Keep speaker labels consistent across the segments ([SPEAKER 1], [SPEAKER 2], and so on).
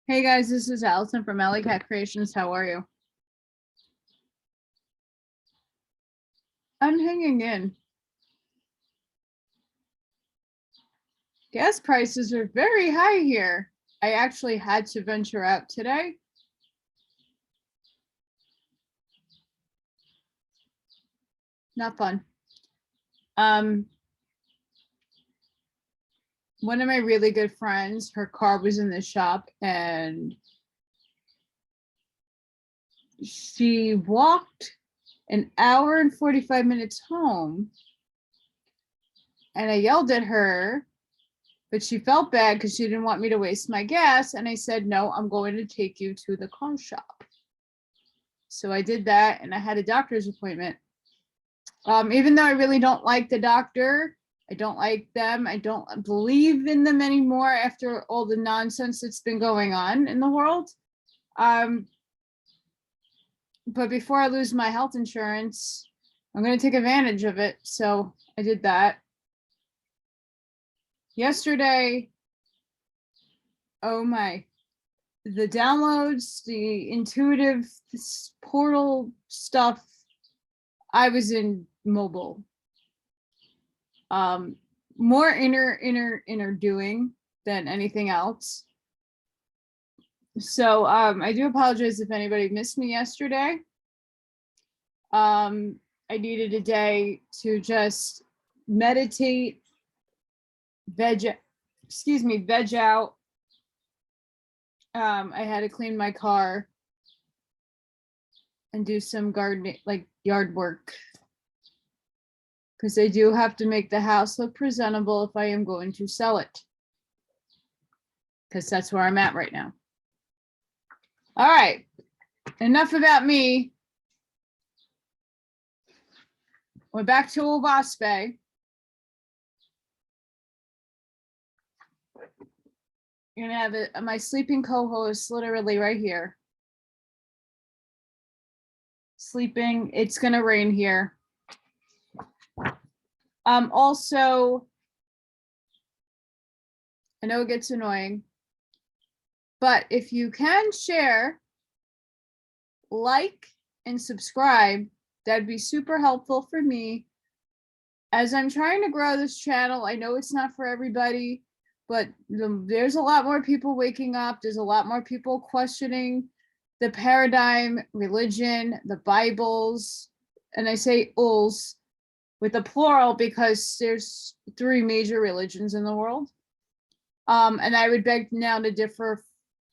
[SPEAKER 1] Hey guys, this is Allison from Allykatkreations. How are you? I'm hanging in. Gas prices are very high here. I actually had to venture out today. Not fun. One of my really good friends, her car was in the shop and she walked an hour and 45 minutes home. And I yelled at her, but she felt bad because she didn't want me to waste my gas. And I said, no, I'm going to take you to the car shop. So I did that and I had a doctor's appointment. Even though I really don't like the doctor, I don't like them. I don't believe in them anymore after all the nonsense that's been going on in the world. But before I lose my health insurance, I'm going to take advantage of it. So I did that. Yesterday, oh my, the downloads, the intuitive portal stuff, I was in mobile. More inner doing than anything else. So I do apologize if anybody missed me yesterday. I needed a day to just meditate, veg out. I had to clean my car and do some gardening, like yard work, because I do have to make the house look presentable if I am going to sell it, because that's where I'm at right now. All right, enough about me. We're back to Oahspe. You're gonna have my sleeping co-host literally right here. Sleeping, it's gonna rain here. Also, I know it gets annoying, but if you can share, like, and subscribe, that'd be super helpful for me. As I'm trying to grow this channel, I know it's not for everybody, but there's a lot more people waking up. There's a lot more people questioning the paradigm, religion, the Bibles, and I say uls with a plural because there's 3 major religions in the world. And I would beg now to differ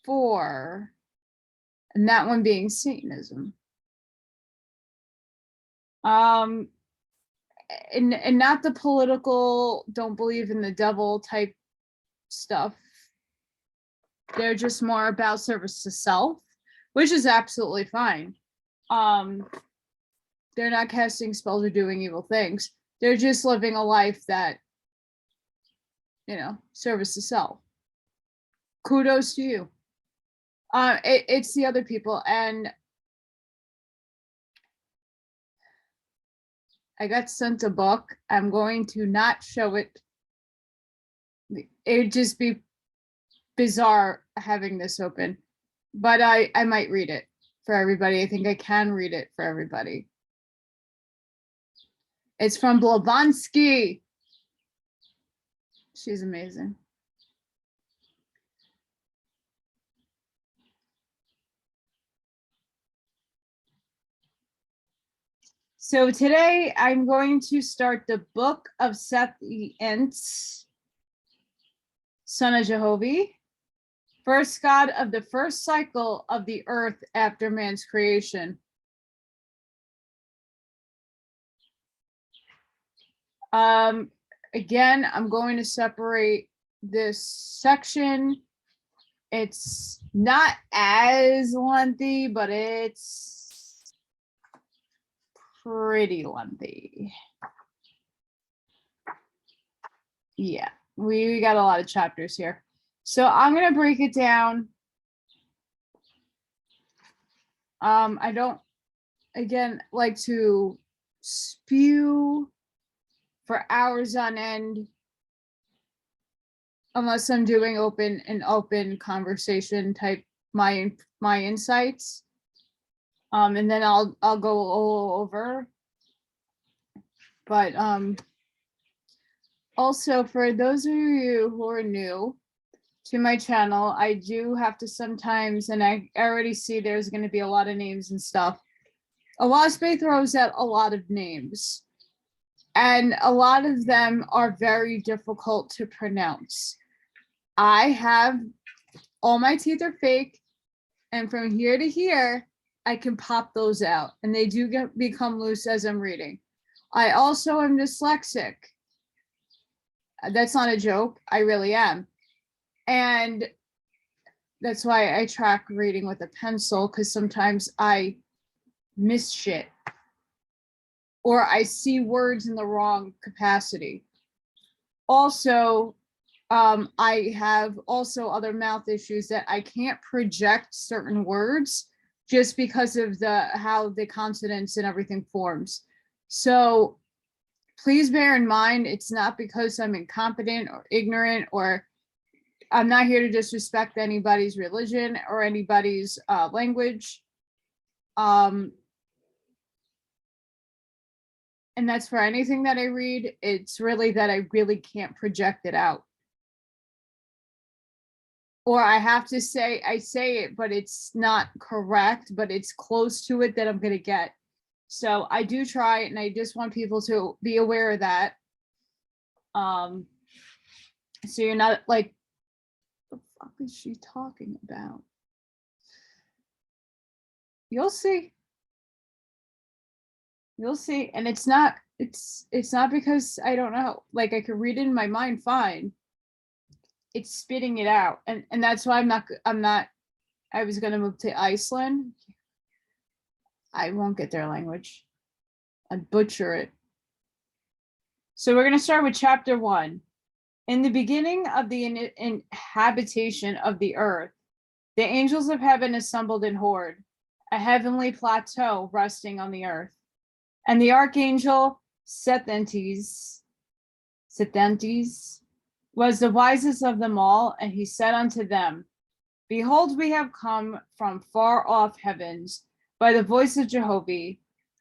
[SPEAKER 1] 4, and that one being Satanism. And not the political, don't believe in the devil type stuff. They're just more about service to self, which is absolutely fine. They're not casting spells or doing evil things. They're just living a life that, service to self. Kudos to you. It's the other people. And I got sent a book. I'm going to not show it. It'd just be bizarre having this open, but I might read it for everybody. I think I can read it for everybody. It's from Blavatsky. She's amazing. So today I'm going to start the Book of Sethantes, son of Jehovih, first God of the first cycle of the earth after man's creation. Again, I'm going to separate this section. It's not as lengthy, but it's pretty lengthy. Yeah, we got a lot of chapters here. So I'm going to break it down. I don't, again, like to spew for hours on end. unless I'm doing open conversation type my insights. And then I'll go all over. But also for those of you who are new to my channel, I do have to sometimes, and I already see there's going to be a lot of names and stuff. Oahspe throws out a lot of names, and a lot of them are very difficult to pronounce. I have all my teeth are fake, and from here to here, I can pop those out, and they do become loose as I'm reading. I also am dyslexic. That's not a joke. I really am. And that's why I track reading with a pencil, because sometimes I miss shit or I see words in the wrong capacity. Also, I have also other mouth issues that I can't project certain words just because of how the consonants and everything forms. So please bear in mind, it's not because I'm incompetent or ignorant, or I'm not here to disrespect anybody's religion or anybody's language. And that's for anything that I read. It's really that I really can't project it out. Or I have to say, I say it, but it's not correct, but it's close to it that I'm going to get. So I do try, and I just want people to be aware of that. So you're not like, what the fuck is she talking about? You'll see. You'll see. And it's not because I don't know. Like, I could read it in my mind fine. It's spitting it out. And that's why I was going to move to Iceland. I won't get their language. I'd butcher it. So we're going to start with chapter 1. In the beginning of the inhabitation of the earth, the angels of heaven assembled in horde, a heavenly plateau resting on the earth. And the archangel Sethantes was the wisest of them all, and he said unto them, Behold, we have come from far off heavens by the voice of Jehovah.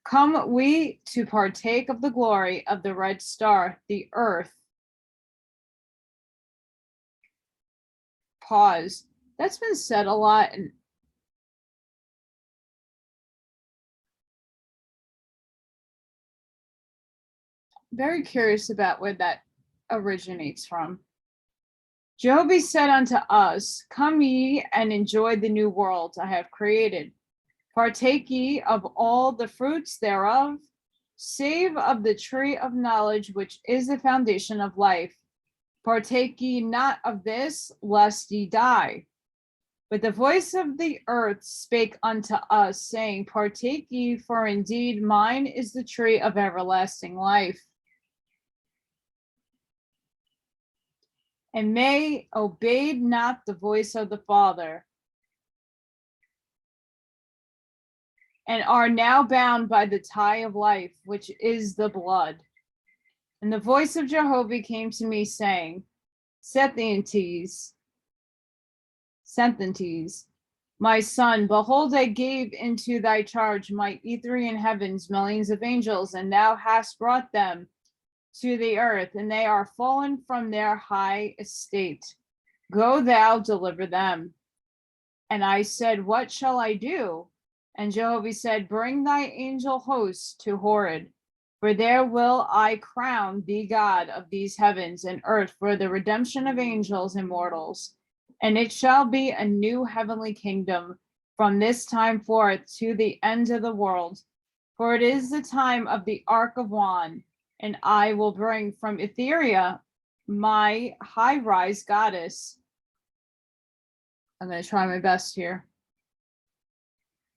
[SPEAKER 1] Come we to partake of the glory of the red star, the earth. Pause. That's been said a lot, and very curious about where that originates from. Jehovah said unto us, Come ye and enjoy the new world I have created. Partake ye of all the fruits thereof, save of the tree of knowledge, which is the foundation of life. Partake ye not of this, lest ye die. But the voice of the earth spake unto us, saying, Partake ye, for indeed mine is the tree of everlasting life. And they obeyed not the voice of the Father, and are now bound by the tie of life, which is the blood. And the voice of Jehovah came to me, saying, Sethantes, my son, behold, I gave into thy charge my Etherian heavens, millions of angels, and thou hast brought them to the earth, and they are fallen from their high estate. Go thou deliver them. And I said, What shall I do? And Jehovah said, Bring thy angel hosts to Horeb, for there will I crown thee God of these heavens and earth for the redemption of angels and mortals. And it shall be a new heavenly kingdom from this time forth to the end of the world. For it is the time of the ark of Wan, and I will bring from Etheria my high-rise goddess. I'm going to try my best here.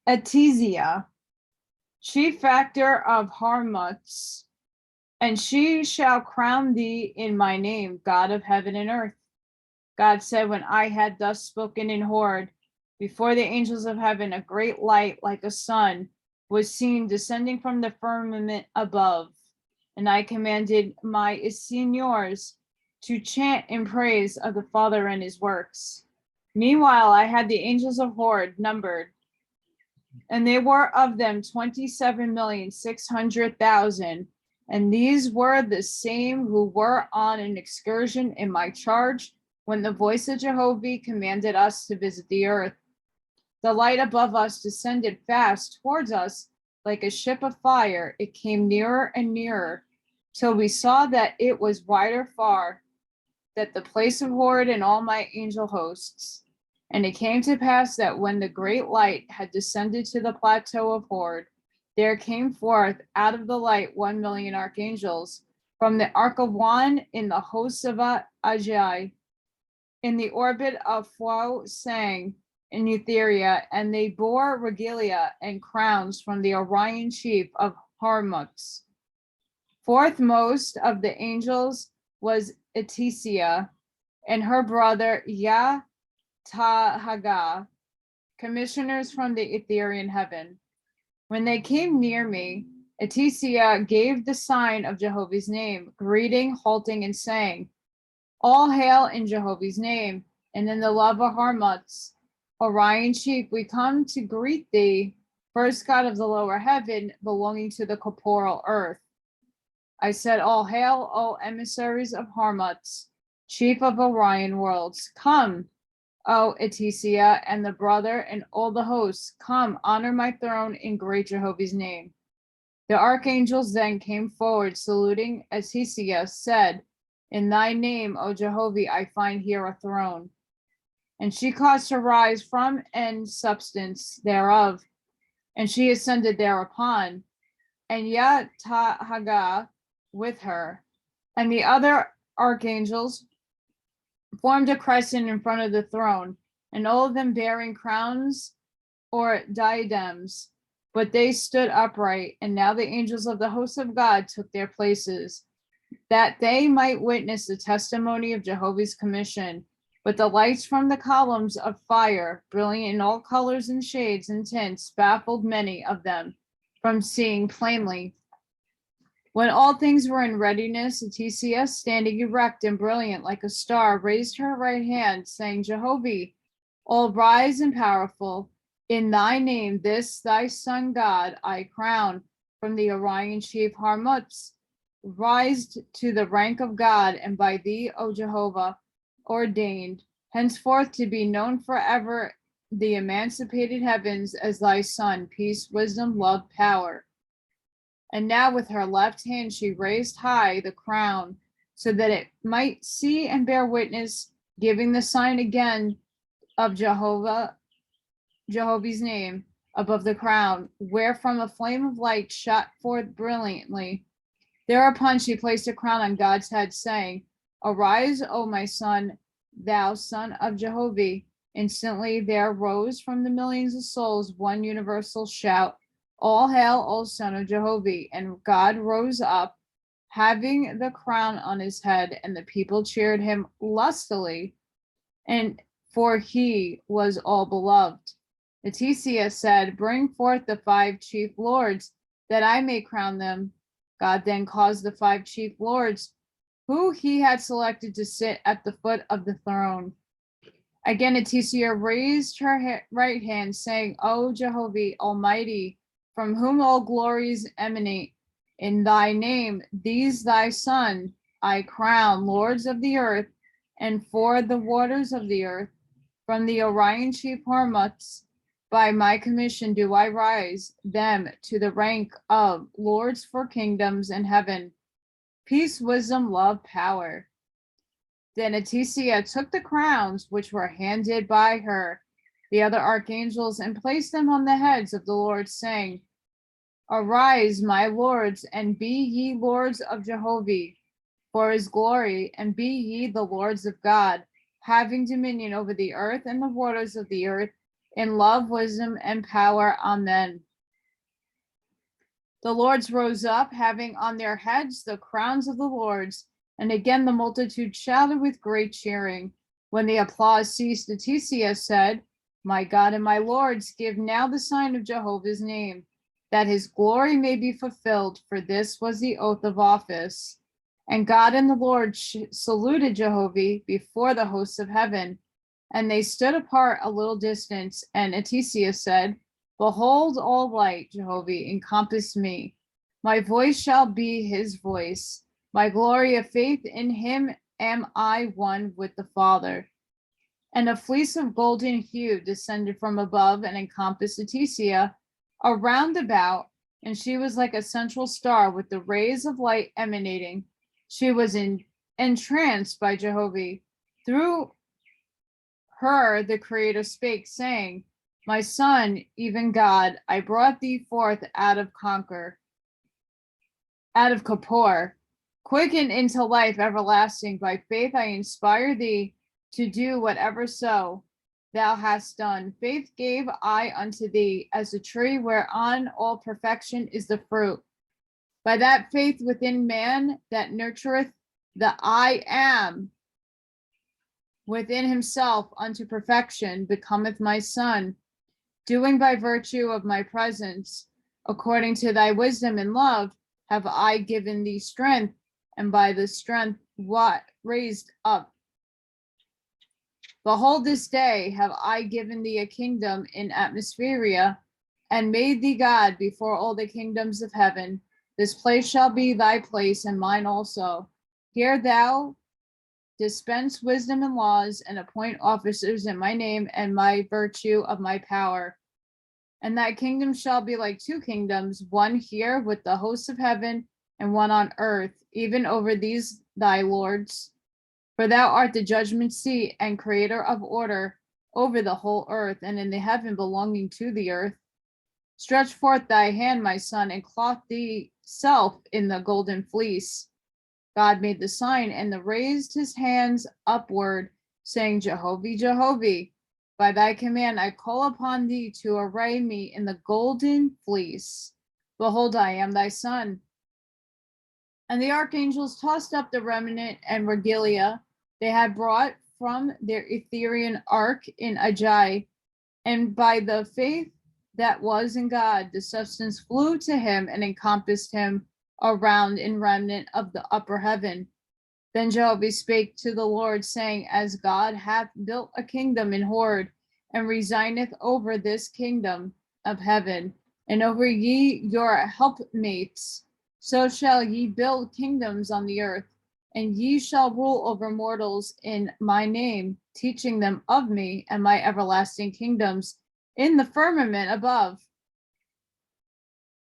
[SPEAKER 1] Etizia, chief factor of Harmuts, and she shall crown thee in my name, God of heaven and earth. God said, when I had thus spoken in Horeb, before the angels of heaven, a great light like a sun was seen descending from the firmament above. And I commanded my seniors to chant in praise of the Father and his works. Meanwhile, I had the angels of Horde numbered, and they were of them 27,600,000. And these were the same who were on an excursion in my charge when the voice of Jehovah commanded us to visit the earth. The light above us descended fast towards us like a ship of fire. It came nearer and nearer till we saw that it was wider far, that the place of Horde and all my angel hosts. And it came to pass that when the great light had descended to the plateau of Horde, there came forth out of the light 1,000,000 archangels from the ark of one in the hosts of Ajai, in the orbit of Phao sang in Eutheria, and they bore regalia and crowns from the Orion chief of Harmux. Fourthmost of the angels was Etisia and her brother Yatahaga, commissioners from the Etherian heaven. When they came near me, Etisia gave the sign of Jehovah's name, greeting, halting, and saying, "All hail in Jehovah's name, and in the love of Harmutz, Orion chief, we come to greet thee, first God of the lower heaven, belonging to the corporeal earth." I said, "All hail, O emissaries of Harmutz, chief of Orion worlds. Come, O Etisia and the brother and all the hosts, come, honor my throne in great Jehovah's name." The archangels then came forward, saluting. Etisia said, "In thy name, O Jehovah, I find here a throne." And she caused to rise from and substance thereof, and she ascended thereupon, and Yatahaga with her, and the other archangels formed a crescent in front of the throne, and all of them bearing crowns or diadems, but they stood upright. And now the angels of the hosts of God took their places, that they might witness the testimony of Jehovah's commission. But the lights from the columns of fire, brilliant in all colors and shades and tints, baffled many of them from seeing plainly. When all things were in readiness, Etisia, standing erect and brilliant like a star, raised her right hand, saying, "Jehovah, all rise and powerful, in thy name this thy son God I crown from the Orion chief Harmutz, rised to the rank of God, and by thee, O Jehovah, ordained henceforth to be known forever the emancipated heavens as thy son, peace, wisdom, love, power." And now with her left hand she raised high the crown, so that it might see and bear witness, giving the sign again of Jehovah's name above the crown, wherefrom a flame of light shot forth brilliantly. Thereupon she placed a crown on God's head, saying, "Arise, O my son, thou son of Jehovah." Instantly there rose from the millions of souls one universal shout, "All hail, O son of Jehovah." And God rose up, having the crown on his head, and the people cheered him lustily, and for he was all beloved. Etisia said, "Bring forth the 5 chief lords, that I may crown them." God then caused the 5 chief lords, who he had selected, to sit at the foot of the throne. Again, Etisia raised her right hand, saying, "O Jehovah Almighty, from whom all glories emanate, in thy name these thy son I crown, lords of the earth, and for the waters of the earth, from the Orion chief Harmutz, by my commission do I rise them to the rank of lords for kingdoms in heaven, peace, wisdom, love, power." Then Etisia took the crowns which were handed by her, the other archangels, and placed them on the heads of the lords, saying, "Arise, my lords, and be ye lords of Jehovah, for his glory, and be ye the lords of God, having dominion over the earth and the waters of the earth, in love, wisdom, and power. Amen." The lords rose up, having on their heads the crowns of the lords, and again the multitude shouted with great cheering. When the applause ceased, Etisia said, "My God and my lords, give now the sign of Jehovah's name, that his glory may be fulfilled, for this was the oath of office." And God and the Lord saluted Jehovih before the hosts of heaven. And they stood apart a little distance, and Etisia said, Behold, all light, Jehovih, encompass me. My voice shall be his voice. My glory of faith in him am I one with the Father. And a fleece of golden hue descended from above and encompassed Etisia around about, and she was like a central star with the rays of light emanating. She was entranced by Jehovih. Through her the Creator spake, saying, My son, even God, I brought thee forth out of Kippur, quicken into life everlasting. By faith I inspire thee to do whatever so thou hast done. Faith gave I unto thee as a tree whereon all perfection is the fruit. By that faith within man that nurtureth the I am within himself unto perfection becometh my son, doing by virtue of my presence, according to thy wisdom and love, have I given thee strength, and by the strength what raised up. Behold, this day have I given thee a kingdom in atmospheria, and made thee God before all the kingdoms of heaven. This place shall be thy place, and mine also. Here thou dispense wisdom and laws, and appoint officers in my name and my virtue of my power. And thy kingdom shall be like two kingdoms, one here with the hosts of heaven, and one on earth, even over these thy lords. For thou art the judgment seat and creator of order over the whole earth, and in the heaven belonging to the earth. Stretch forth thy hand, my son, and clothe thee self in the golden fleece. God made the sign and raised his hands upward, saying, Jehovih, Jehovih, by thy command I call upon thee to array me in the golden fleece. Behold, I am thy son. And the archangels tossed up the remnant and regalia they had brought from their Etherian ark in Ajai, and by the faith that was in God, the substance flew to him and encompassed him around in remnant of the upper heaven. Then Jehovah spake to the Lord, saying, As God hath built a kingdom in Hord, and resigneth over this kingdom of heaven, and over ye your helpmates, so shall ye build kingdoms on the earth, and ye shall rule over mortals in my name, teaching them of me and my everlasting kingdoms in the firmament above.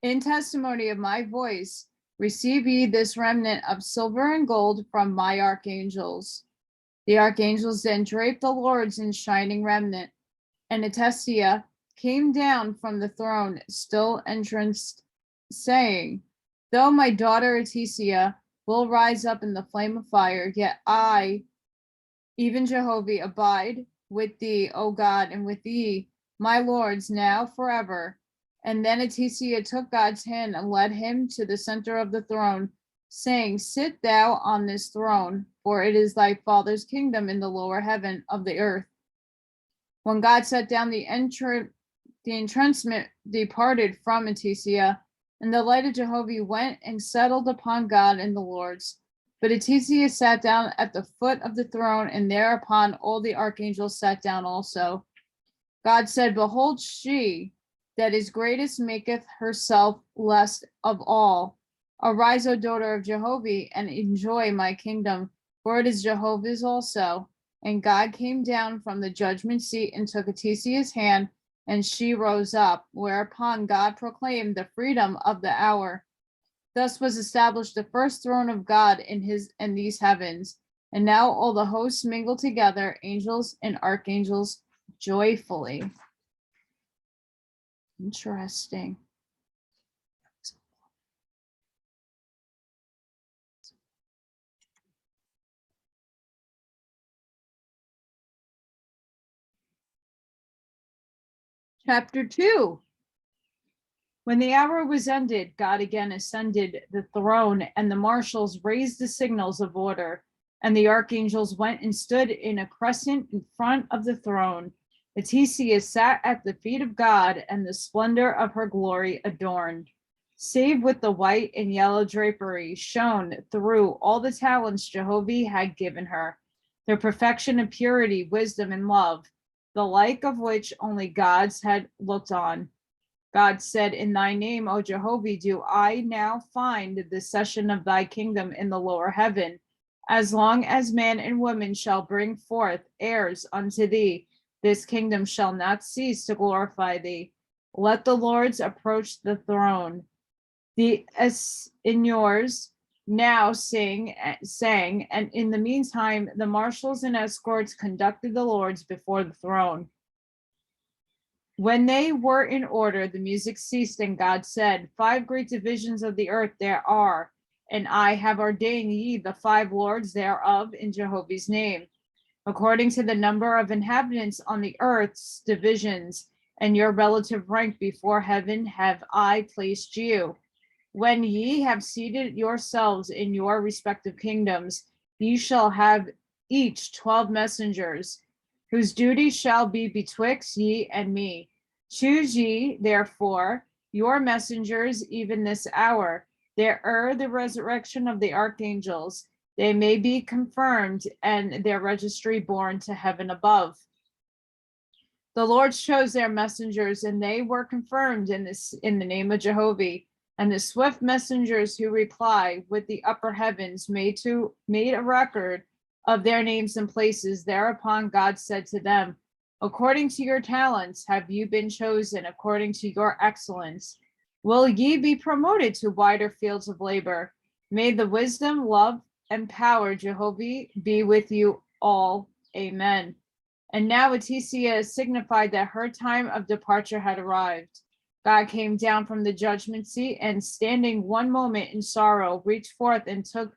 [SPEAKER 1] In testimony of my voice, receive ye this remnant of silver and gold from my archangels. The archangels then draped the lords in shining remnant, and Etisia came down from the throne, still entranced, saying, Though my daughter Etisia will rise up in the flame of fire, yet I, even Jehovah, abide with thee, O God, and with thee, my lords, now forever. And then Etisia took God's hand and led him to the center of the throne, saying, Sit thou on this throne, for it is thy father's kingdom in the lower heaven of the earth. When God set down, the entrancement departed from Etisia, and the light of Jehovah went and settled upon God and the lords. But Etisia sat down at the foot of the throne, and thereupon all the archangels sat down also. God said, Behold, she that is greatest maketh herself less of all. Arise, O daughter of Jehovah, and enjoy my kingdom, for it is Jehovah's also. And God came down from the judgment seat and took Etisia's hand, and she rose up, whereupon God proclaimed the freedom of the hour. Thus was established the first throne of God in these heavens. And now all the hosts mingle together, angels and archangels, joyfully. Interesting. Chapter 2. When the hour was ended, God again ascended the throne, and the marshals raised the signals of order, and the archangels went and stood in a crescent in front of the throne. Etisia sat at the feet of God, and the splendor of her glory adorned. save with the white and yellow drapery shone through all the talents Jehovah had given her, their perfection and purity, wisdom and love, the like of which only gods had looked on. God said, in thy name, O Jehovah, do I now find the session of thy kingdom in the lower heaven. As long as man and woman shall bring forth heirs unto thee, this kingdom shall not cease to glorify thee. Let the lords approach the throne. The yours now sang, and in the meantime, the marshals and escorts conducted the lords before the throne. When they were in order, the music ceased, and God said, 5 great divisions of the earth there are, and I have ordained ye the 5 lords thereof in Jehovah's name, according to the number of inhabitants on the earth's divisions, and your relative rank before heaven have I placed you. When ye have seated yourselves in your respective kingdoms, ye shall have each 12 messengers, whose duty shall be betwixt ye and me. Choose ye, therefore, your messengers even this hour. There the resurrection of the archangels, they may be confirmed, and their registry borne to heaven above. The Lord chose their messengers, and they were confirmed in the name of Jehovah. And the swift messengers who reply with the upper heavens made a record of their names and places. Thereupon God said to them, according to your talents have you been chosen, according to your excellence. Will ye be promoted to wider fields of labor? May the wisdom, love, and power, Jehovah, be with you all. Amen. And now Etisia signified that her time of departure had arrived. God came down from the judgment seat, and standing one moment in sorrow, reached forth and took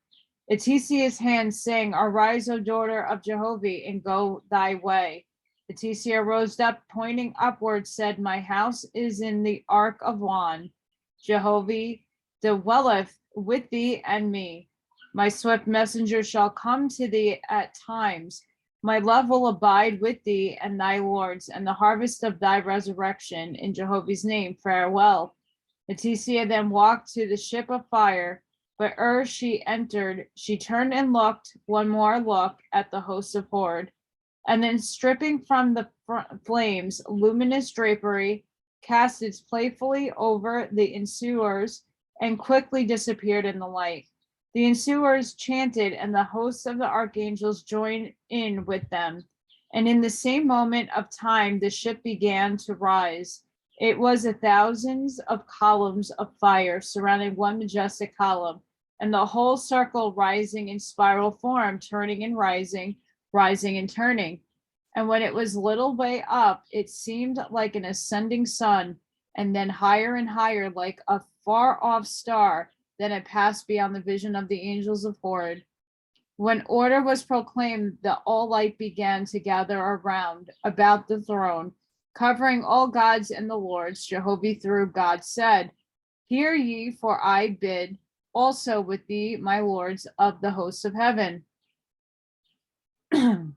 [SPEAKER 1] Etisia's hand, saying, arise, O daughter of Jehovah, and go thy way. Etisia rose up, pointing upward, said, my house is in the ark of Wan. Jehovah dwelleth with thee and me. My swift messenger shall come to thee at times. My love will abide with thee and thy lords, and the harvest of thy resurrection. In Jehovah's name, farewell. Etisia then walked to the ship of fire, but ere she entered, she turned and looked one more look at the host of horde, and then stripping from the flames luminous drapery, cast it playfully over the ensuers, and quickly disappeared in the light. The ensuers chanted, and the hosts of the archangels joined in with them. And in the same moment of time, the ship began to rise. It was thousands of columns of fire surrounding one majestic column, and the whole circle rising in spiral form, turning and rising, rising and turning. And when it was little way up, it seemed like an ascending sun, and then higher and higher like a far off star. Then it passed beyond the vision of the angels of horde. When order was proclaimed, the all light began to gather around about the throne, covering all gods and the lords. Jehovah through God said, hear ye, for I bid also with thee, my lords of the hosts of heaven. The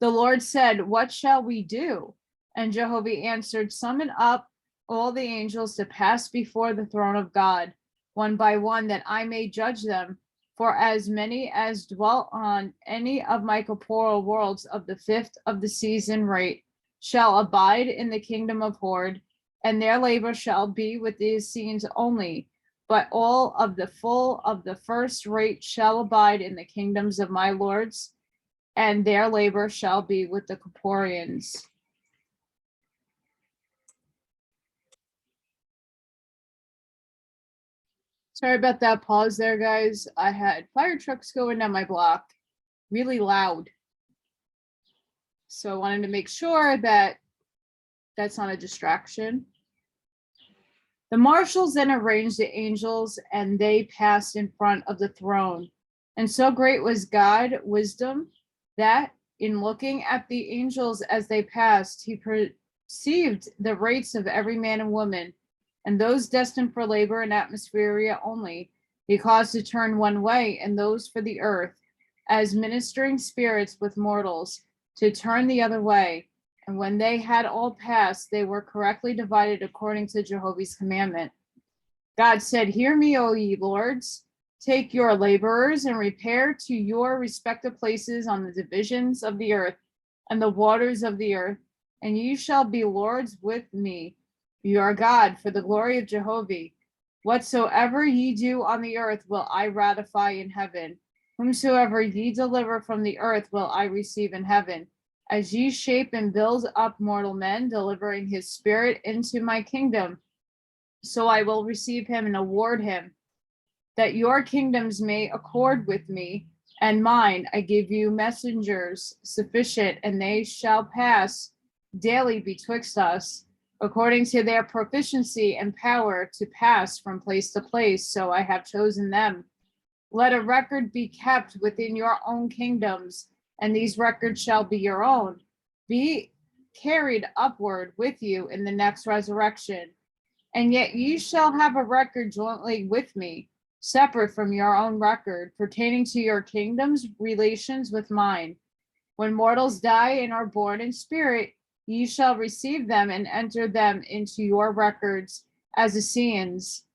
[SPEAKER 1] Lord said, what shall we do? And Jehovah answered, summon up all the angels to pass before the throne of God, one by one, that I may judge them. For as many as dwell on any of my corporeal worlds of the 5th of the season rate shall abide in the kingdom of horde, and their labor shall be with the Essenes only. But all of the full of the first rate shall abide in the kingdoms of my lords, and their labor shall be with the Corporians. Sorry about that pause there, guys. I had fire trucks going down my block, really loud. So I wanted to make sure that that's not a distraction. The marshals then arranged the angels, and they passed in front of the throne. And so great was God's wisdom that in looking at the angels as they passed, he perceived the rates of every man and woman, and those destined for labor in atmosphere only, he caused to turn one way, and those for the earth, as ministering spirits with mortals, to turn the other way. And when they had all passed, they were correctly divided according to Jehovah's commandment. God said, hear me, O ye lords. Take your laborers and repair to your respective places on the divisions of the earth and the waters of the earth, and ye shall be lords with me. You are God for the glory of Jehovah. Whatsoever ye do on the earth will I ratify in heaven. Whomsoever ye deliver from the earth will I receive in heaven. As ye shape and build up mortal men, delivering his spirit into my kingdom, so I will receive him and award him, that your kingdoms may accord with me and mine. I give you messengers sufficient, and they shall pass daily betwixt us, according to their proficiency and power to pass from place to place. So I have chosen them. Let a record be kept within your own kingdoms, and these records shall be your own. Be carried upward with you in the next resurrection. And yet ye shall have a record jointly with me, separate from your own record, pertaining to your kingdom's relations with mine. When mortals die and are born in spirit, ye shall receive them and enter them into your records as Essenes,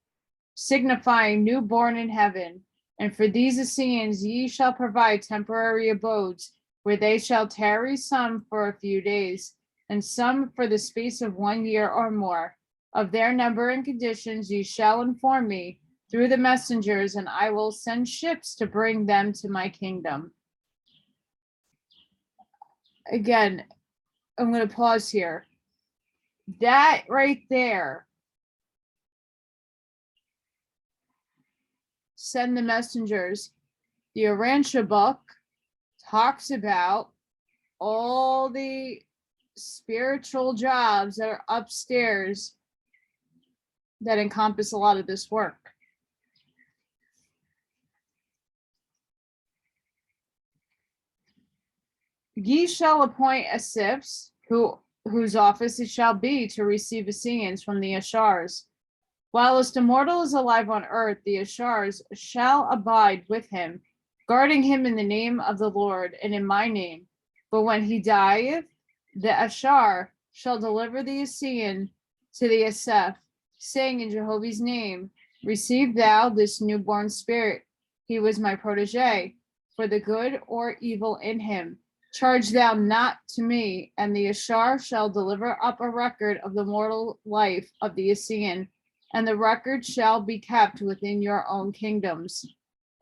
[SPEAKER 1] signifying newborn in heaven. And for these Essenes ye shall provide temporary abodes, where they shall tarry, some for a few days, and some for the space of 1 year or more. Of their number and conditions ye shall inform me through the messengers, and I will send ships to bring them to my kingdom. Again, I'm going to pause here. That right there, send the messengers. The Oahspe book talks about all the spiritual jobs that are upstairs that encompass a lot of this work. Ye shall appoint Asifs, whose office it shall be to receive Essenes from the Ashars. Whilst a mortal is alive on earth, the Ashars shall abide with him, guarding him in the name of the Lord and in my name. But when he dieth, the Ashar shall deliver the Essene to the Aseph, saying in Jehovah's name, receive thou this newborn spirit. He was my protege, for the good or evil in him. Charge thou not to me, and the Ashar shall deliver up a record of the mortal life of the Essene, and the record shall be kept within your own kingdoms.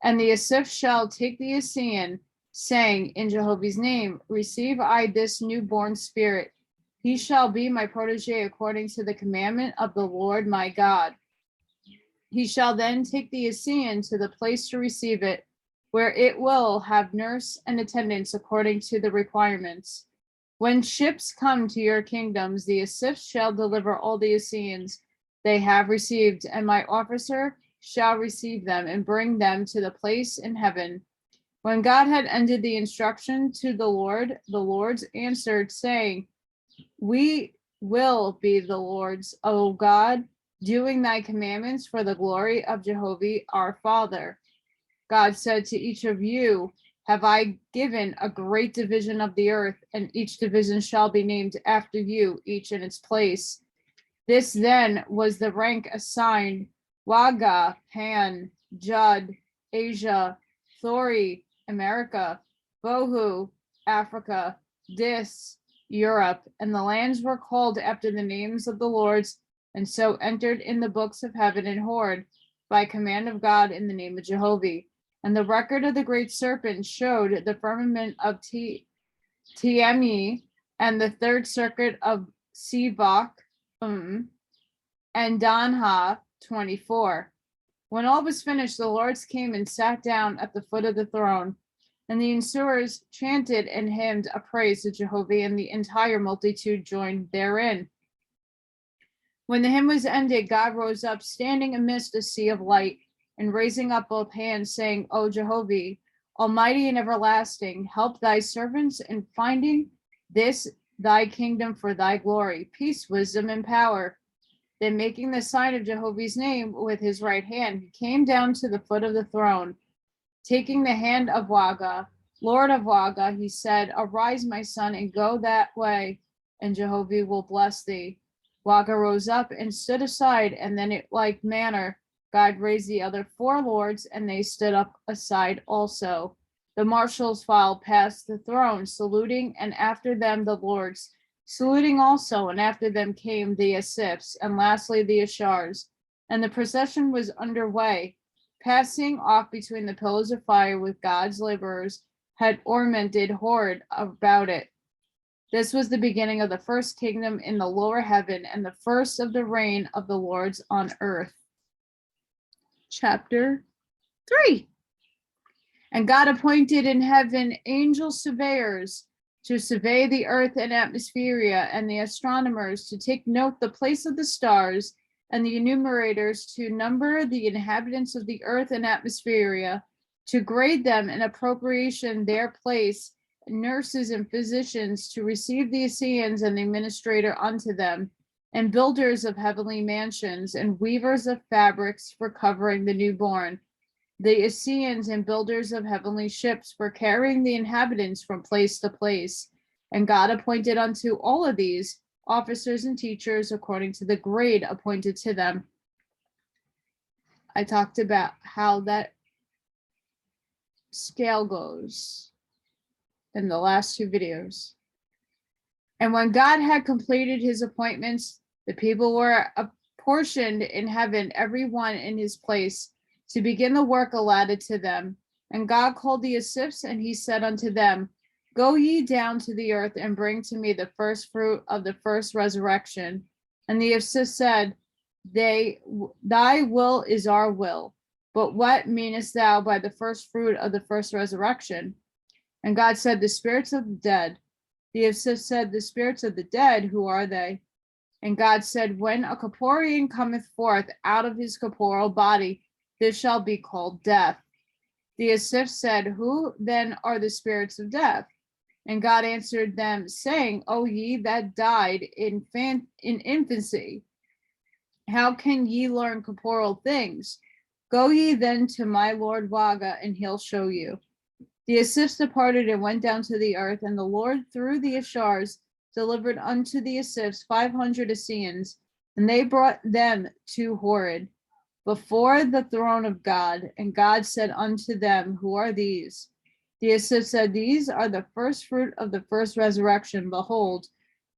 [SPEAKER 1] And the Asif shall take the Essene, saying, in Jehovah's name, receive I this newborn spirit. He shall be my protege according to the commandment of the Lord my God. He shall then take the Essene to the place to receive it, where it will have nurse and attendants according to the requirements. When ships come to your kingdoms, the Asif shall deliver all the Essenes they have received, and my officer shall receive them and bring them to the place in heaven. When God had ended the instruction to the Lords answered, saying, we will be the Lord's, O God, doing thy commandments for the glory of Jehovah our Father. God said to each of you, have I given a great division of the earth, and each division shall be named after you, each in its place. This then was the rank assigned Waga, Pan, Jud, Asia, Thori, America, Bohu, Africa, Dis, Europe, and the lands were called after the names of the lords, and so entered in the books of heaven and Horde by command of God in the name of Jehovah. And the record of the great serpent showed the firmament of Tiemi and the third circuit of Sivak, and Danha 24. When all was finished, the lords came and sat down at the foot of the throne, and the ensuers chanted and hymned a praise to Jehovah, and the entire multitude joined therein. When the hymn was ended, God rose up, standing amidst a sea of light, and raising up both hands, saying, O Jehovah, almighty and everlasting, help thy servants in finding this thy kingdom for thy glory, peace, wisdom, and power. Then making the sign of Jehovah's name with his right hand, he came down to the foot of the throne. Taking the hand of Waga, Lord of Waga, he said, arise, my son, and go that way, and Jehovah will bless thee. Waga rose up and stood aside, and then in like manner God raised the other 4 lords, and they stood up aside also. The marshals filed past the throne, saluting, and after them the lords, saluting also, and after them came the Asifs, and lastly the Ashars. And the procession was underway, passing off between the pillars of fire with God's laborers, had ornamented horde about it. This was the beginning of the first kingdom in the lower heaven, and the first of the reign of the lords on earth. Chapter 3. And God appointed in heaven angel surveyors to survey the earth and atmosphere, and the astronomers to take note the place of the stars, and the enumerators to number the inhabitants of the earth and atmosphere, to grade them and appropriation their place, nurses and physicians to receive the Essenes and the administrator unto them, and builders of heavenly mansions, and weavers of fabrics for covering the newborn, the Essenes and builders of heavenly ships for carrying the inhabitants from place to place. And God appointed unto all of these officers and teachers according to the grade appointed to them. I talked about how that scale goes in the last 2 videos. And when God had completed his appointments, the people were apportioned in heaven, every one in his place, to begin the work allotted to them. And God called the Asifs, and he said unto them, Go ye down to the earth, and bring to me the first fruit of the first resurrection. And the Asifs said, Thy will is our will. But what meanest thou by the first fruit of the first resurrection? And God said, The spirits of the dead. The Asifs said, The spirits of the dead, who are they? And God said, When a corporean cometh forth out of his corporeal body, this shall be called death. The Asifs said, Who then are the spirits of death? And God answered them, saying, O ye that died in infancy, how can ye learn corporeal things? Go ye then to my Lord Waga, and he'll show you. The Asifs departed and went down to the earth, and the Lord through the Ashars delivered unto the Asifs 500 Essenes, and they brought them to Horeb before the throne of God. And God said unto them, Who are these? The Asifs said, These are the first fruit of the first resurrection. Behold,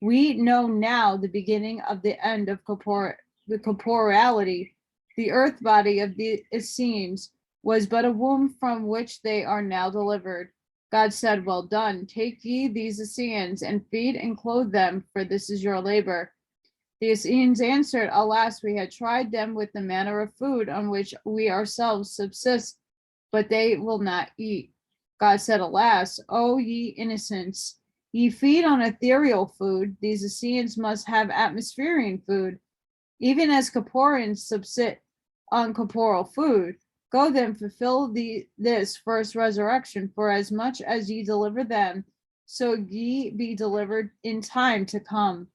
[SPEAKER 1] we know now the beginning of the end of the corporeality. The earth body of the Essenes was but a womb from which they are now delivered. God said, Well done. Take ye these Essenes, and feed and clothe them, for this is your labor. The Essenes answered, Alas, we had tried them with the manner of food on which we ourselves subsist, but they will not eat. God said, Alas, O ye innocents, ye feed on ethereal food. These Essenes must have atmospherian food, even as corporeans subsist on corporeal food. Go then, fulfill this first resurrection, for as much as ye deliver them, so ye be delivered in time to come.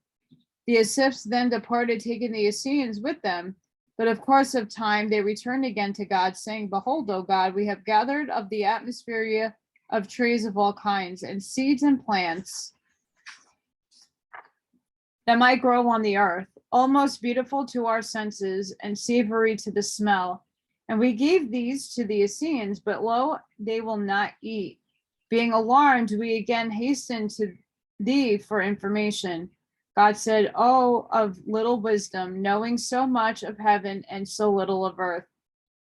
[SPEAKER 1] The Asifs then departed, taking the Essenes with them. But of course of time they returned again to God, saying, Behold, O God, we have gathered of the atmosphere of trees of all kinds, and seeds and plants that might grow on the earth, almost beautiful to our senses, and savory to the smell. And we gave these to the Essenes, but lo, they will not eat. Being alarmed, we again hastened to thee for information. God said, O of little wisdom, knowing so much of heaven and so little of earth,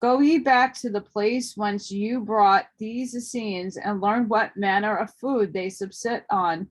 [SPEAKER 1] go ye back to the place whence you brought these Essenes, and learn what manner of food they subsist on.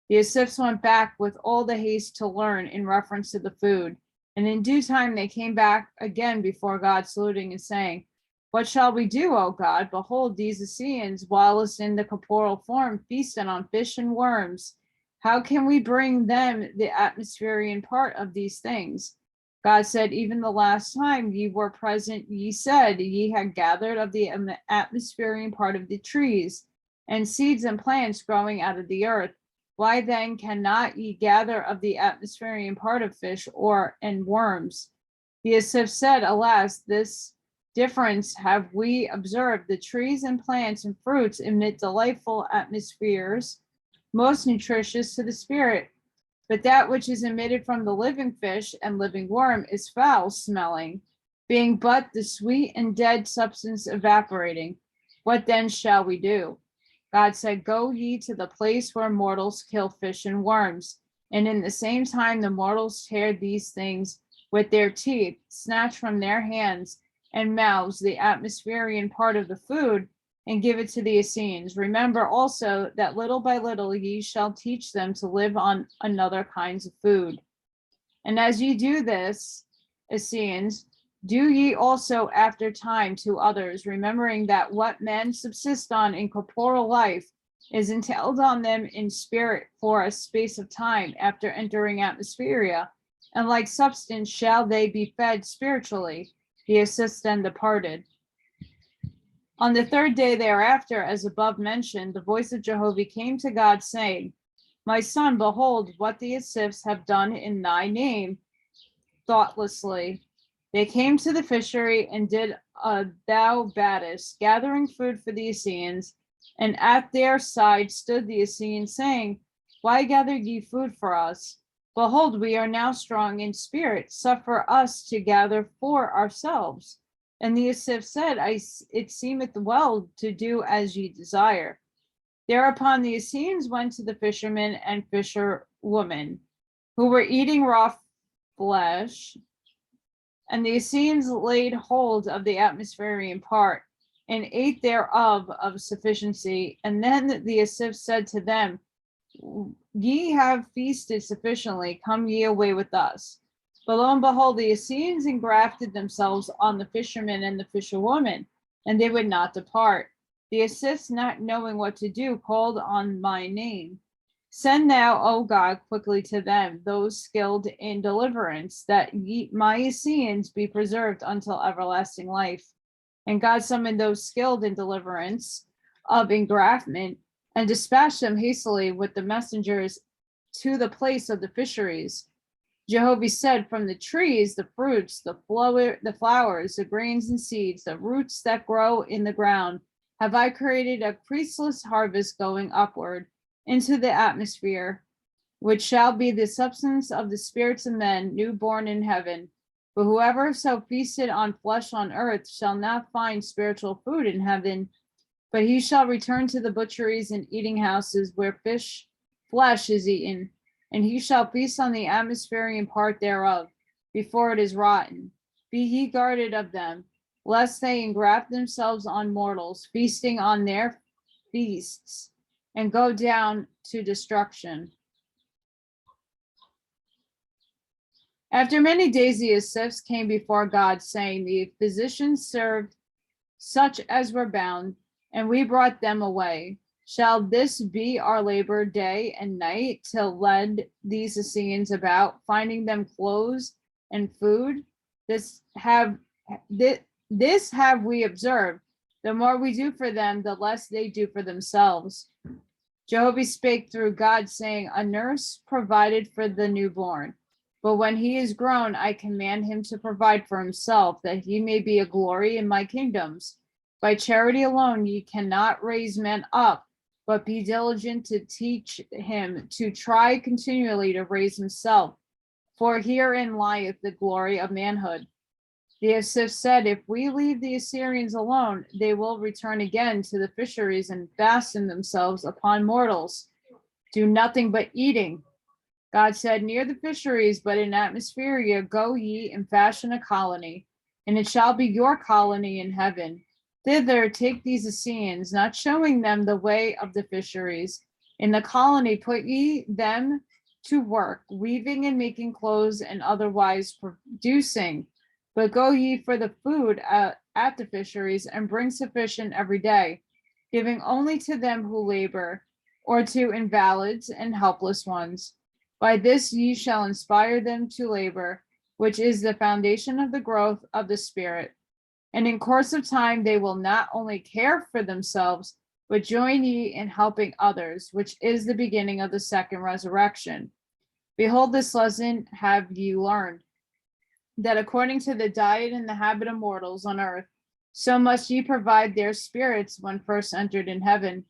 [SPEAKER 1] The Asifs went back with all the haste to learn in reference to the food. And in due time they came back again before God, saluting and saying, What shall we do, O God? Behold, these Essenes, whilst in the corporeal form, feasted on fish and worms. How can we bring them the atmospherian part of these things? God said, Even the last time ye were present, ye said, Ye had gathered of the atmospherian part of the trees, and seeds and plants growing out of the earth. Why then cannot ye gather of the atmospherian part of fish and worms? The Asif said, Alas, this difference have we observed. The trees and plants and fruits emit delightful atmospheres, most nutritious to the spirit. But that which is emitted from the living fish and living worm is foul smelling, being but the sweet and dead substance evaporating. What then shall we do? God said, Go ye to the place where mortals kill fish and worms, and in the same time the mortals tear these things with their teeth, snatch from their hands and mouths the atmospherian part of the food, and give it to the Essenes. Remember also that little by little ye shall teach them to live on another kinds of food. And as ye do this, Essenes, do ye also after time to others, remembering that what men subsist on in corporal life is entailed on them in spirit for a space of time after entering atmospheria, and like substance shall they be fed spiritually. The Essenes then departed. On the third day thereafter, as above mentioned, the voice of Jehovah came to God, saying, My son, behold, what the Essenes have done in thy name thoughtlessly. They came to the fishery and did thou baddest, gathering food for the Essenes, and at their side stood the Essenes, saying, Why gather ye food for us? Behold, we are now strong in spirit. Suffer us to gather for ourselves. And the Essenes said, It seemeth well to do as ye desire. Thereupon the Essenes went to the fishermen and fisherwomen, who were eating raw flesh, and the Essenes laid hold of the atmospherian part, and ate thereof of sufficiency. And then the Essenes said to them, Ye have feasted sufficiently, come ye away with us. But lo and behold, the Essenes engrafted themselves on the fishermen and the fisherwomen, and they would not depart. The Essenes, not knowing what to do, called on my name. Send now, O God, quickly to them, those skilled in deliverance, that my Essenes be preserved until everlasting life. And God summoned those skilled in deliverance of engraftment, and dispatched them hastily with the messengers to the place of the fisheries. Jehovah said, From the trees, the fruits, the flowers, the grains and seeds, the roots that grow in the ground, have I created a ceaseless harvest going upward into the atmosphere, which shall be the substance of the spirits of men newborn in heaven. But whoever so feasted on flesh on earth shall not find spiritual food in heaven, but he shall return to the butcheries and eating houses where flesh is eaten, and he shall feast on the atmospherian part thereof before it is rotten. Be ye guarded of them, lest they engraft themselves on mortals, feasting on their feasts, and go down to destruction. After many days, the Essenes came before God, saying, The physicians served such as were bound, and we brought them away. Shall this be our labor day and night, to lead these Essenes about, finding them clothes and food? This have we observed. The more we do for them, the less they do for themselves. Jehovah spake through God, saying, A nurse provided for the newborn, but when he is grown, I command him to provide for himself, that he may be a glory in my kingdoms. By charity alone ye cannot raise men up, but be diligent to teach him to try continually to raise himself, for herein lieth the glory of manhood. The Essenes said, If we leave the Assyrians alone, they will return again to the fisheries and fasten themselves upon mortals, do nothing but eating. God said, Near the fisheries, but in atmospheria, go ye and fashion a colony, and it shall be your colony in heaven. Thither take these Essenes, not showing them the way of the fisheries. In the colony put ye them to work, weaving and making clothes and otherwise producing. But go ye for the food at the fisheries, and bring sufficient every day, giving only to them who labor, or to invalids and helpless ones. By this ye shall inspire them to labor, which is the foundation of the growth of the spirit. And in course of time they will not only care for themselves, but join ye in helping others, which is the beginning of the second resurrection. Behold, this lesson have ye learned, that according to the diet and the habit of mortals on earth, so must ye provide their spirits when first entered in heaven.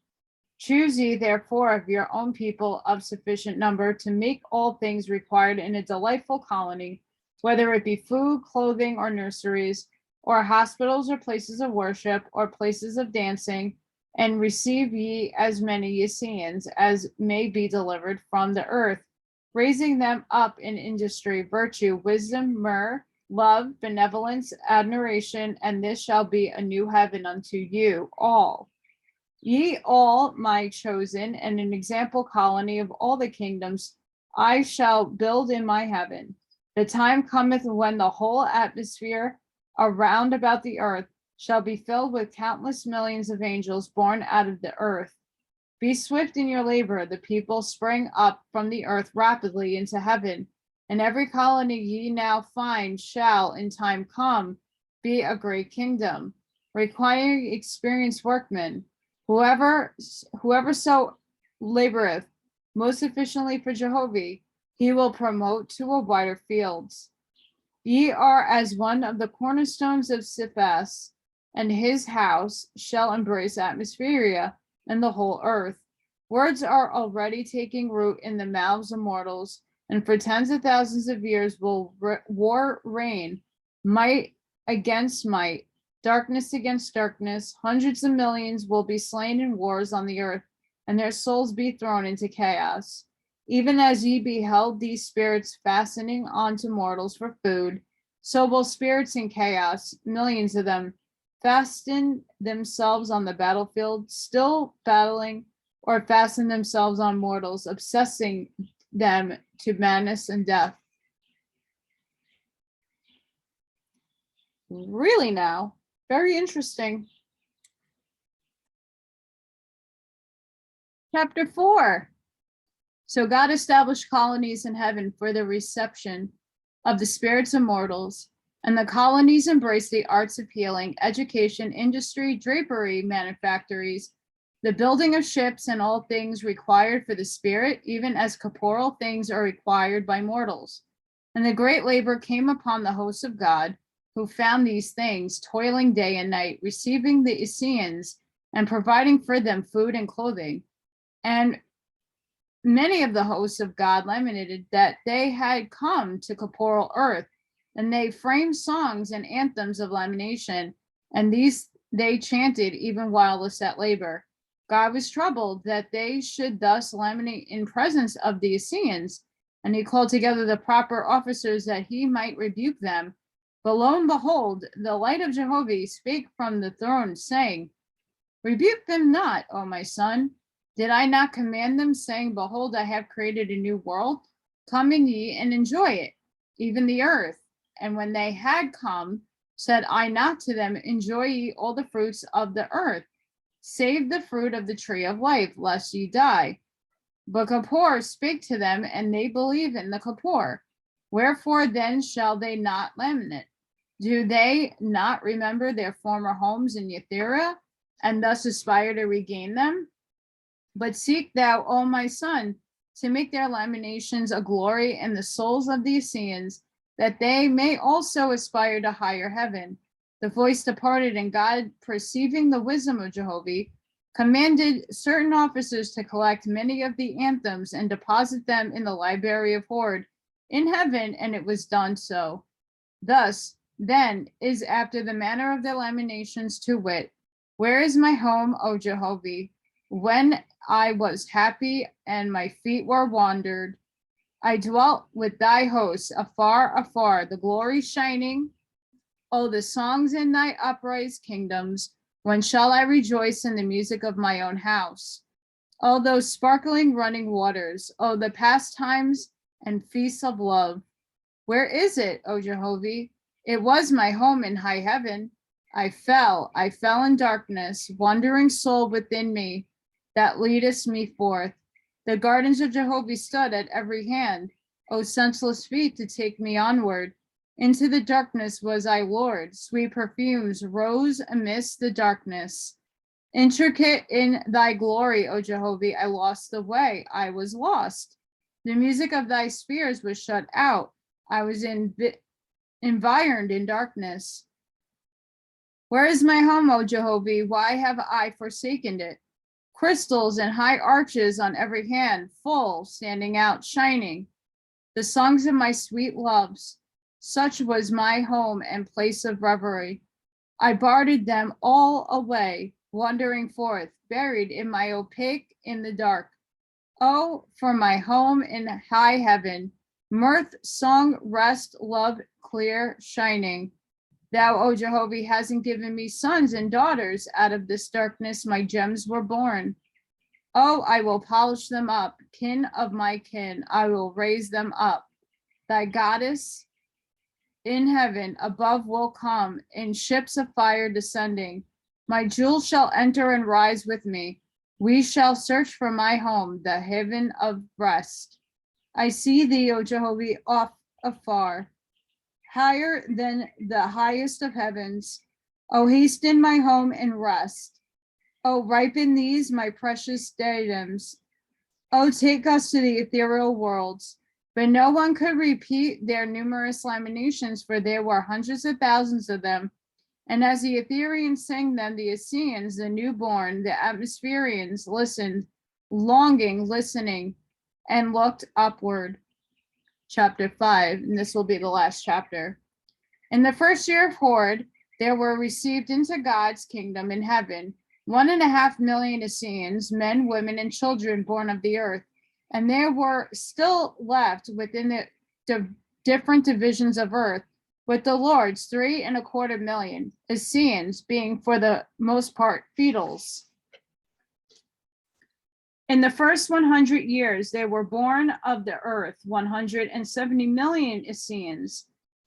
[SPEAKER 1] Choose ye therefore of your own people of sufficient number to make all things required in a delightful colony, whether it be food, clothing, or nurseries, or hospitals, or places of worship, or places of dancing, and receive ye as many Essenes as may be delivered from the earth, raising them up in industry, virtue, wisdom, myrrh, love, benevolence, admiration, and this shall be a new heaven unto you all. Ye all my chosen, and an example colony of all the kingdoms, I shall build in my heaven. The time cometh when the whole atmosphere around about the earth shall be filled with countless millions of angels born out of the earth. Be swift in your labor. The people spring up from the earth rapidly into heaven, and every colony ye now find shall in time come be a great kingdom, requiring experienced workmen. Whoever so laboreth most efficiently for Jehovah, he will promote to a wider fields. Ye are as one of the cornerstones of Sethantes, and his house shall embrace atmospheria and the whole earth. Words are already taking root in the mouths of mortals, and for tens of thousands of years will war reign, might against might, darkness against darkness. Hundreds of millions will be slain in wars on the earth, and their souls be thrown into chaos. Even as ye beheld these spirits fastening onto mortals for food, so will spirits in chaos, millions of them, fasten themselves on the battlefield, still battling, or fasten themselves on mortals, obsessing them to madness and death. Really now, very interesting. Chapter 4. So God established colonies in heaven for the reception of the spirits of mortals, and the colonies embraced the arts of healing, education, industry, drapery, manufactories, the building of ships, and all things required for the spirit, even as corporeal things are required by mortals. And the great labor came upon the hosts of God, who found these things, toiling day and night, receiving the Essenes, and providing for them food and clothing. And many of the hosts of God lamented that they had come to corporeal earth, and they framed songs and anthems of lamentation, and these they chanted even while at labor. God was troubled that they should thus lamentate in presence of the Essenes, and he called together the proper officers that he might rebuke them. But lo and behold, the light of Jehovah spake from the throne, saying, Rebuke them not, O my son. Did I not command them, saying, Behold, I have created a new world? Come in ye and enjoy it, even the earth. And when they had come, said I not to them, Enjoy ye all the fruits of the earth, save the fruit of the tree of life, lest ye die. But Kippur spake to them, and they believe in the Kippur. Wherefore then shall they not lament? Do they not remember their former homes in Ethera, and thus aspire to regain them? But seek thou, O my son, to make their lamentations a glory in the souls of the Essenes, that they may also aspire to higher heaven. The voice departed, and God, perceiving the wisdom of Jehovah, commanded certain officers to collect many of the anthems and deposit them in the library of Hord in heaven, and it was done so. Thus, then, is after the manner of the lamentations, to wit, Where is my home, O Jehovah? When I was happy and my feet were wandered, I dwelt with thy hosts afar, afar, the glory shining. Oh, the songs in thy upraised kingdoms. When shall I rejoice in the music of my own house? Oh, those sparkling running waters. Oh, the pastimes and feasts of love. Where is it, O Jehovah? It was my home in high heaven. I fell in darkness, wandering soul within me, that leadest me forth. The gardens of Jehovah stood at every hand, O senseless feet to take me onward. Into the darkness was I lured, sweet perfumes rose amidst the darkness. Intricate in thy glory, O Jehovah, I lost the way, I was lost. The music of thy spheres was shut out, I was environed in darkness. Where is my home, O Jehovah? Why have I forsaken it? Crystals and high arches on every hand, full, standing out, shining. The songs of my sweet loves, Such was my home and place of reverie. I bartered them all away, wandering forth, buried in my opaque in the dark. Oh, for my home in high heaven, mirth, song, rest, love, clear, shining. Thou, O Jehovah, hasn't given me sons and daughters. Out of this darkness my gems were born. Oh, I will polish them up, kin of my kin, I will raise them up. Thy goddess in heaven above will come, in ships of fire descending. My jewels shall enter and rise with me. We shall search for my home, the haven of rest. I see thee, O Jehovah, off afar, higher than the highest of heavens. O hasten my home and rest. O ripen these my precious diadems. O take us to the ethereal worlds. But no one could repeat their numerous lamentations, for there were hundreds of thousands of them. And as the Etherians sang them, the Essenes, the newborn, the Atmospherians listened, longing, listening, and looked upward. Chapter 5, and this will be the last chapter. In the first year of Horde, there were received into God's kingdom in heaven 1.5 million Essenes, men, women, and children born of the earth. And there were still left within the different divisions of earth, with the lords 3.25 million, Essenes being for the most part fetals. In the first 100 years, there were born of the earth 170 million Essenes.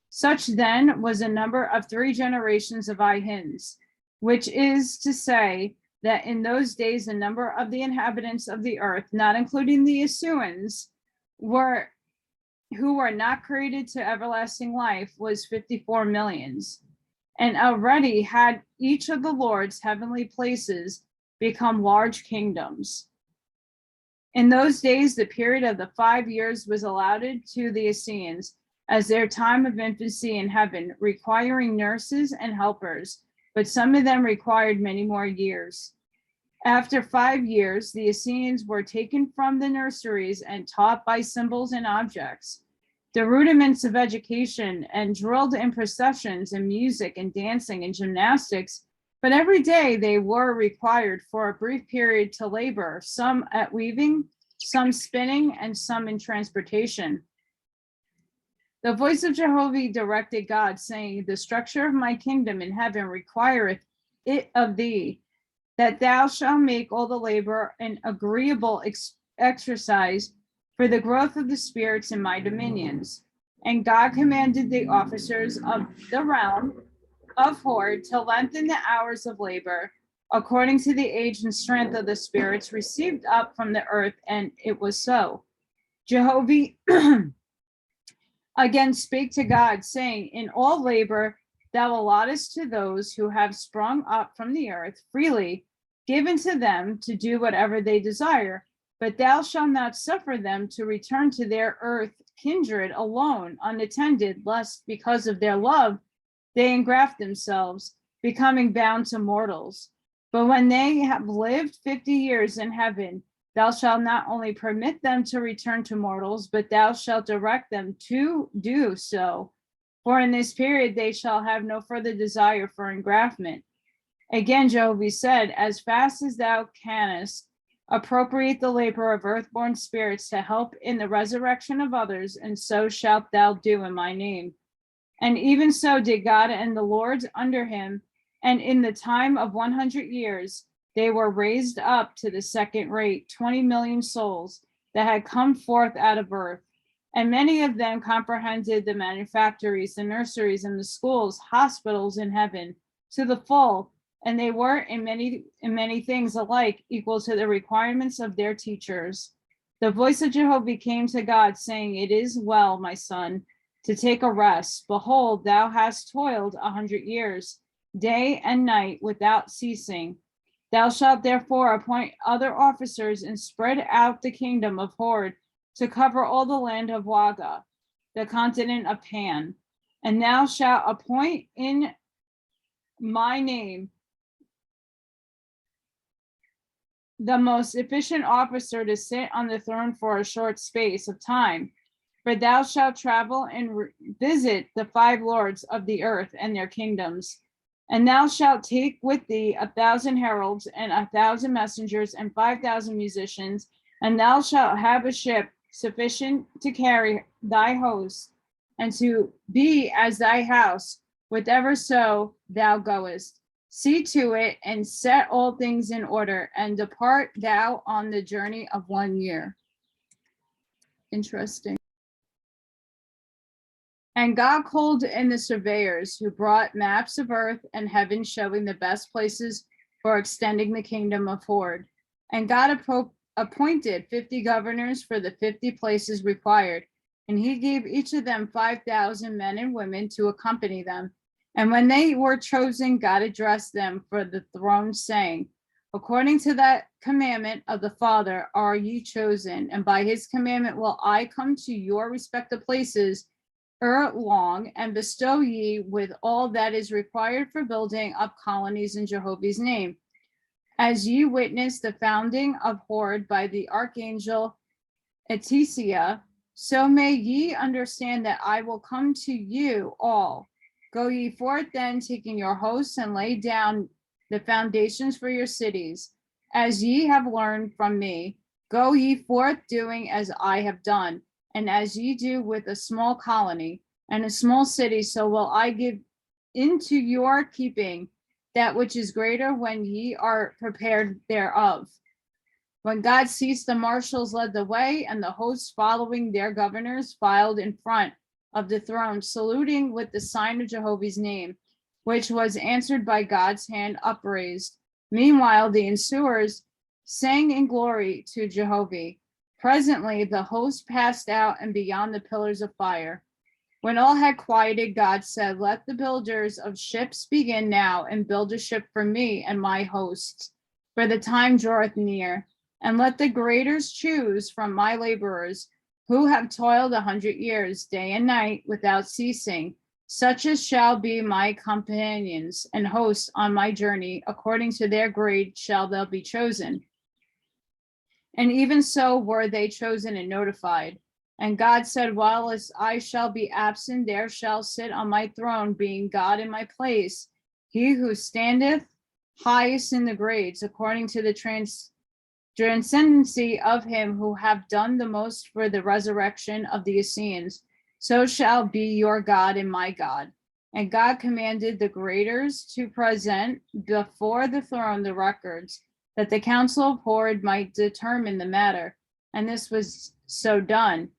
[SPEAKER 1] Such then was the number of 3 generations of Ihins, which is to say, that in those days the number of the inhabitants of the earth, not including the Asuans, who were not created to everlasting life, was 54 millions. And already had each of the Lord's heavenly places become large kingdoms. In those days, the period of the 5 years was allotted to the Essenes as their time of infancy in heaven, requiring nurses and helpers, but some of them required many more years. After 5 years, the Essenes were taken from the nurseries and taught by symbols and objects, the rudiments of education, and drilled in processions and music and dancing and gymnastics. But every day they were required for a brief period to labor, some at weaving, some spinning, and some in transportation. The voice of Jehovah directed God, saying, the structure of my kingdom in heaven requireth it of thee, that thou shalt make all the labor an agreeable exercise for the growth of the spirits in my dominions. And God commanded the officers of the realm of Horde to lengthen the hours of labor, according to the age and strength of the spirits received up from the earth, and it was so. Jehovah again spake to God, saying, in all labor thou allottest to those who have sprung up from the earth freely, given to them to do whatever they desire, but thou shalt not suffer them to return to their earth kindred alone, unattended, lest because of their love they engraft themselves, becoming bound to mortals. But when they have lived 50 years in heaven, thou shalt not only permit them to return to mortals, but thou shalt direct them to do so. For in this period they shall have no further desire for engraftment. Again, Jehovah said, as fast as thou canst, appropriate the labor of earthborn spirits to help in the resurrection of others, and so shalt thou do in my name. And even so did God and the lords under him, and in the time of 100 years, they were raised up to the second rate, 20 million souls that had come forth out of earth. And many of them comprehended the manufactories, the nurseries, and the schools, hospitals in heaven to the full. And they were in many things alike equal to the requirements of their teachers. The voice of Jehovah came to God, saying, it is well, my son, to take a rest. Behold, thou hast toiled 100 years, day and night without ceasing. Thou shalt therefore appoint other officers and spread out the kingdom of Horde to cover all the land of Waga, the continent of Pan. And thou shalt appoint in my name the most efficient officer to sit on the throne for a short space of time. For thou shalt travel and visit the 5 lords of the earth and their kingdoms. And thou shalt take with thee 1,000 heralds and 1,000 messengers and 5,000 musicians, and thou shalt have a ship sufficient to carry thy host, and to be as thy house, whither so thou goest. See to it, and set all things in order, and depart thou on the journey of 1 year. Interesting. And God called in the surveyors, who brought maps of earth and heaven, showing the best places for extending the kingdom of Hord. And God appointed 50 governors for the 50 places required. And he gave each of them 5,000 men and women to accompany them. And when they were chosen, God addressed them for the throne, saying, according to that commandment of the Father are ye chosen, and by his commandment will I come to your respective places ere long, and bestow ye with all that is required for building up colonies in Jehovah's name. As ye witness the founding of Hord by the archangel Etisia, so may ye understand that I will come to you all. Go ye forth then, taking your hosts, and lay down the foundations for your cities. As ye have learned from me, go ye forth doing as I have done. And as ye do with a small colony and a small city, so will I give into your keeping that which is greater when ye are prepared thereof. When God ceased, the marshals led the way, and the hosts following their governors filed in front of the throne, saluting with the sign of Jehovah's name, which was answered by God's hand upraised. Meanwhile, the ensuers sang in glory to Jehovah. Presently, the host passed out and beyond the pillars of fire. When all had quieted, God said, let the builders of ships begin now, and build a ship for me and my hosts, for the time draweth near. And let the graders choose from my laborers, who have toiled 100 years, day and night, without ceasing, such as shall be my companions and hosts on my journey. According to their grade shall they be chosen. And even so were they chosen and notified. And God said, while as I shall be absent, there shall sit on my throne, being God in my place, he who standeth highest in the grades, according to the transcendency of him who have done the most for the resurrection of the Essenes. So shall be your God and my God. And God commanded the graders to present before the throne the records, that the council of Hord might determine the matter. And this was so done.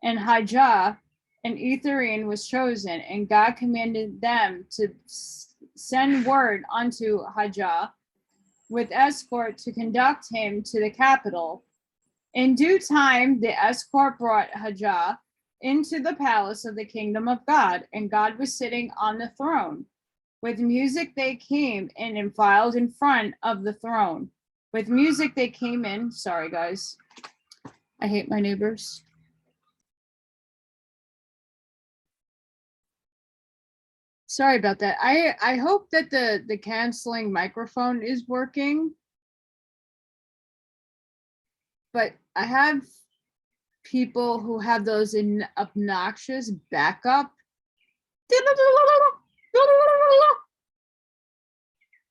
[SPEAKER 1] And Hijah, an Etherian, was chosen, and God commanded them to send word unto Hijah with escort to conduct him to the capital. In due time, the escort brought Hijah into the palace of the kingdom of God, and God was sitting on the throne. With music they came in and filed in front of the throne. With music they came in. Sorry, guys. I hate my neighbors. Sorry about that. I hope that the canceling microphone is working. But I have people who have those obnoxious backup.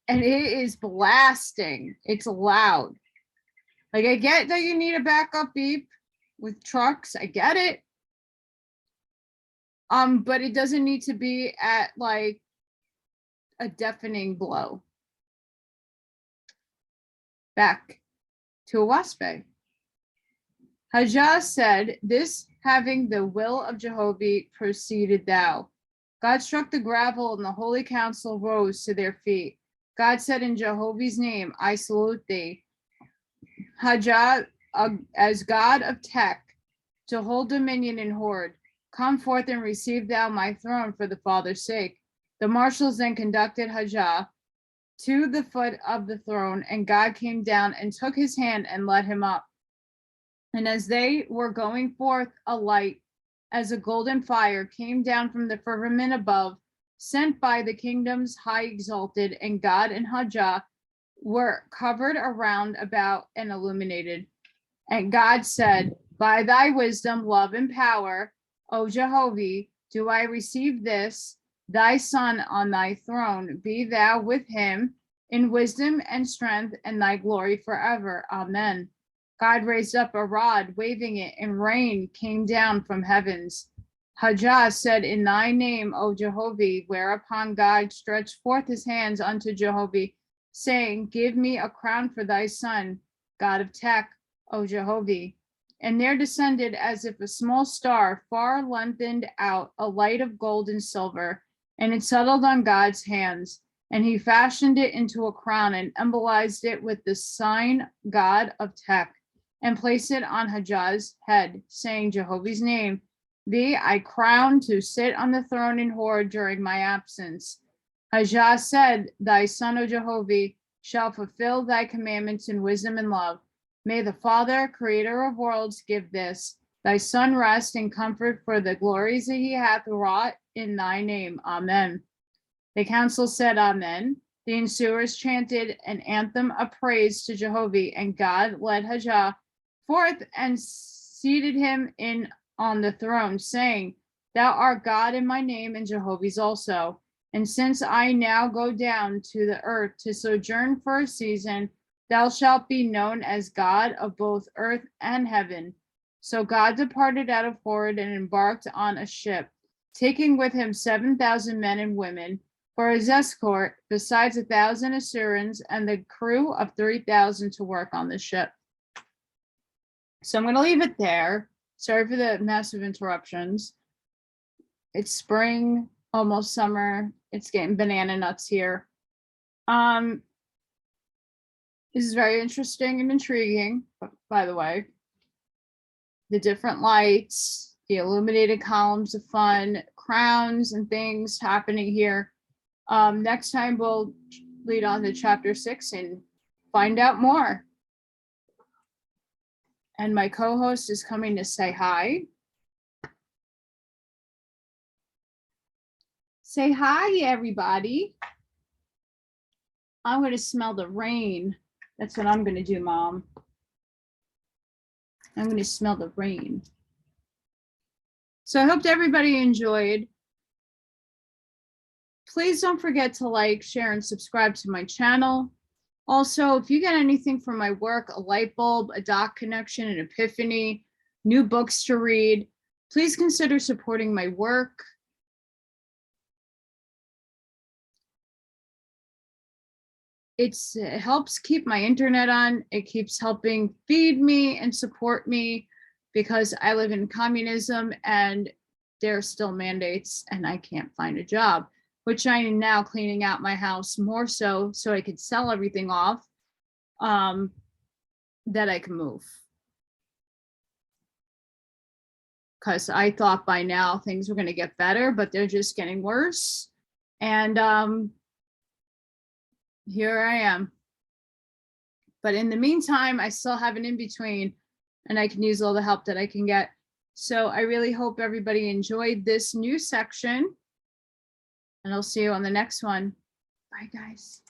[SPEAKER 1] And it is blasting. It's loud. Like, I get that you need a backup beep with trucks. I get it. But it doesn't need to be at like a deafening blow. Back to Oahspe. Hijah said, this having the will of Jehovah proceeded thou. God struck the gravel, and the holy council rose to their feet. God said, in Jehovah's name, I salute thee. Hijah, as God of Tech, to hold dominion in Hord. Come forth and receive thou my throne for the Father's sake. The marshals then conducted Hijah to the foot of the throne, and God came down and took his hand and led him up. And as they were going forth, a light as a golden fire came down from the firmament above, sent by the kingdoms high exalted, and God and Hijah were covered around about and illuminated. And God said, by thy wisdom, love, and power, O Jehovah, do I receive this, thy son on thy throne. Be thou with him in wisdom and strength and thy glory forever. Amen. God raised up a rod, waving it, and rain came down from heavens. Hajjah said, in thy name, O Jehovah, whereupon God stretched forth his hands unto Jehovah, saying, give me a crown for thy son, God of Tech, O Jehovah. And there descended as if a small star, far lengthened out, a light of gold and silver, and it settled on God's hands. And he fashioned it into a crown and embolized it with the sign God of Tech, and placed it on Hajjah's head, saying, Jehovah's name, thee I crown to sit on the throne in Hor during my absence. Hajjah said, thy son, O Jehovah, shall fulfill thy commandments in wisdom and love. May the Father, creator of worlds, give this, thy son rest and comfort for the glories that he hath wrought in thy name. Amen. The council said, Amen. The ensuers chanted an anthem of praise to Jehovah, and God led Hajjah forth and seated him on the throne, saying, thou art God in my name, and Jehovah's also. And since I now go down to the earth to sojourn for a season, thou shalt be known as God of both earth and heaven. So God departed out of Hor and embarked on a ship, taking with him 7,000 men and women for his escort, besides 1,000 Assyrians and the crew of 3,000 to work on the ship. So I'm going to leave it there. Sorry for the massive interruptions. It's spring, almost summer. It's getting banana nuts here. This is very interesting and intriguing, by the way. The different lights, the illuminated columns of fun, crowns and things happening here. Next time we'll lead on to chapter 6 and find out more. And my co-host is coming to say hi. Say hi, everybody. I'm going to smell the rain. That's what I'm going to do, Mom. I'm going to smell the rain. So I hope everybody enjoyed. Please don't forget to like, share, and subscribe to my channel. Also, if you get anything from my work, a light bulb, a dock connection, an epiphany, new books to read, please consider supporting my work. It helps keep my internet on. It keeps helping feed me and support me, because I live in communism and there are still mandates and I can't find a job, which I am now cleaning out my house more so I could sell everything off, that I can move. Because I thought by now things were going to get better, but they're just getting worse. And here I am. But in the meantime, I still have an in-between and I can use all the help that I can get. So I really hope everybody enjoyed this new section, and I'll see you on the next one. Bye, guys.